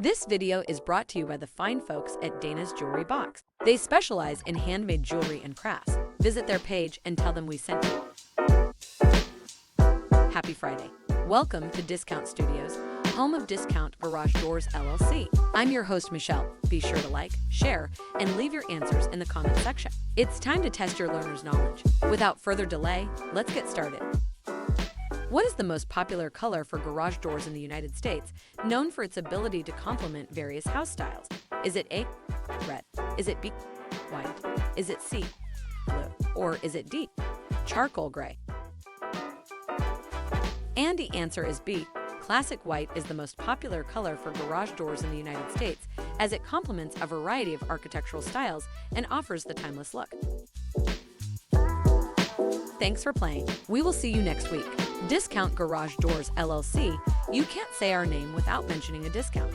This video is brought to you by the fine folks at Dana's Jewelry Box. They specialize in handmade jewelry and crafts. Visit their page and tell them we sent you. Happy Friday. Welcome to Discount Studios, home of Discount Garage Doors LLC. I'm your host, Michelle. Be sure to like, share, and leave your answers in the comment section. It's time to test your learner's knowledge. Without further delay, let's get started. What is the most popular color for garage doors in the United States, known for its ability to complement various house styles? Is it A, red? Is it B, white? Is it C, blue? Or is it D, charcoal gray? And the answer is B. Classic white is the most popular color for garage doors in the United States, as it complements a variety of architectural styles and offers the timeless look. Thanks for playing. We will see you next week. Discount Garage Doors LLC. You can't say our name without mentioning a discount.